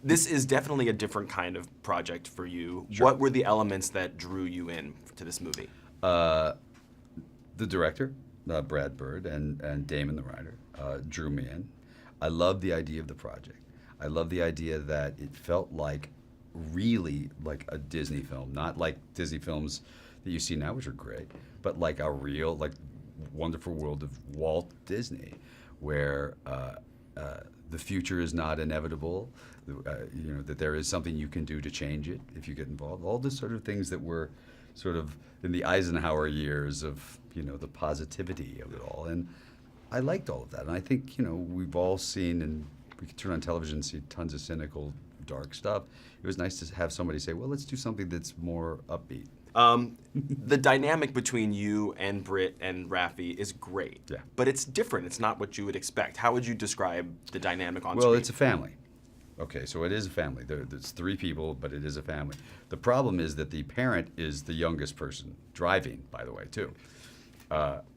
This is definitely a different kind of project for you. Sure. What were the elements that drew you in to this movie? The director, Brad Bird, and Damon, the writer, drew me in. I love the idea of the project. I love the idea that it felt like really like a Disney film, not like Disney films that you see now, which are great, but like a real, like wonderful world of Walt Disney, where the future is not inevitable. That there is something you can do to change it if you get involved. All the sort of things that were sort of in the Eisenhower years of the positivity of it all, and I liked all of that. And I think we've all seen, and we can turn on television and see tons of cynical, dark stuff. It was nice to have somebody say, well, let's do something that's more upbeat. The dynamic between you and Britt and Raffi is great. Yeah. But it's different. It's not what you would expect. How would you describe the dynamic on Well, screen? it's a family. Okay, so it is a family. There's 3 people, but it is a family. The problem is that the parent is the youngest person driving, by the way, too.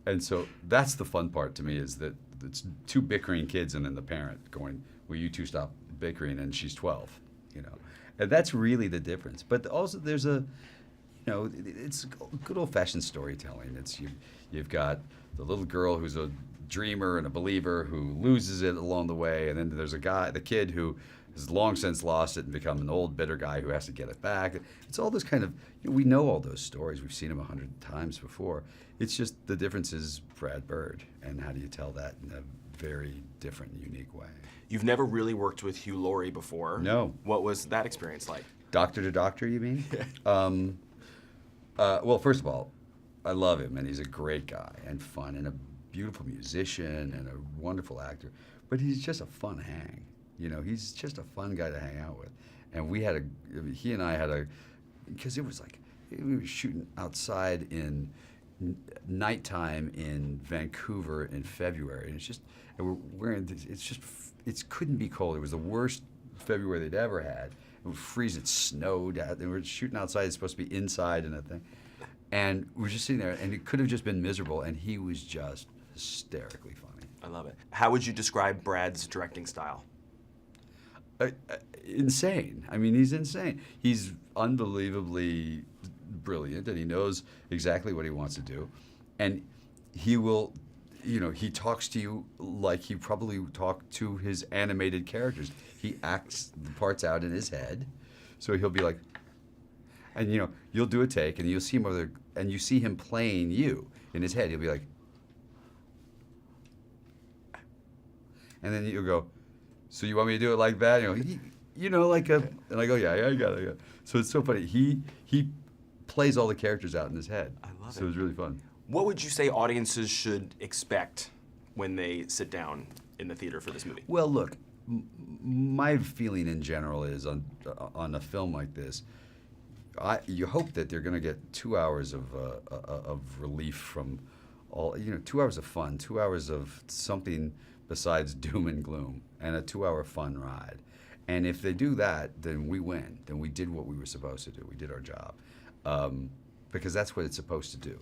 And so that's the fun part to me, is that it's 2 bickering kids and then the parent going, will you 2 stop bickering? And she's 12, And that's really the difference. But also there's it's good old-fashioned storytelling. You've got the little girl who's a dreamer and a believer who loses it along the way, and then there's the kid who has long since lost it and become an old bitter guy who has to get it back. It's all this kind of, we know all those stories. We've seen them 100 times before. It's just the difference is Brad Bird, and how do you tell that in a very different, unique way. You've never really worked with Hugh Laurie before. No. What was that experience like? Doctor to doctor, you mean? Well, first of all, I love him, and he's a great guy and fun and a beautiful musician and a wonderful actor. But he's just a fun hang. He's just a fun guy to hang out with. And he and I had because it was like, we were shooting outside in nighttime in Vancouver in February, and we're wearing it couldn't be cold. It was the worst February they'd ever had. It was freezing. It snowed out. They were shooting outside. It's supposed to be inside and a thing. And we're just sitting there, and it could have just been miserable, and he was just hysterically funny. I love it. How would you describe Brad's directing style? Insane. I mean, he's insane. He's unbelievably brilliant, and he knows exactly what he wants to do. And he will, he talks to you like he probably talked to his animated characters. He acts the parts out in his head. So he'll be like, and you'll do a take, and you'll see him and you see him playing you in his head. He'll be like, and then you'll go, so you want me to do it like that? And I go, yeah, I got it. So it's so funny. He plays all the characters out in his head. I love it. So it was really fun. What would you say audiences should expect when they sit down in the theater for this movie? Well, look, my feeling in general is on a film like this, you hope that they're going to get 2 hours of relief from all, 2 hours of fun, 2 hours of something besides doom and gloom, and a 2-hour fun ride. And if they do that, then we win. Then we did what we were supposed to do. We did our job. Because that's what it's supposed to do,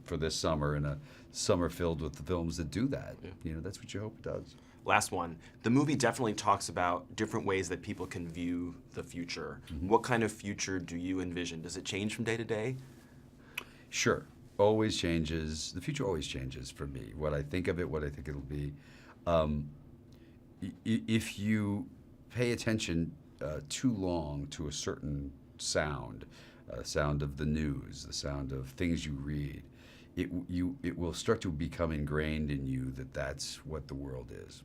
for this summer, and a summer filled with the films that do that. Yeah. That's what you hope it does. Last one. The movie definitely talks about different ways that people can view the future. Mm-hmm. What kind of future do you envision? Does it change from day to day? Sure. Always changes. The future always changes for me. What I think of it, what I think it'll be. If you pay attention too long to a certain sound, sound of the news, the sound of things you read, it will start to become ingrained in you that that's what the world is.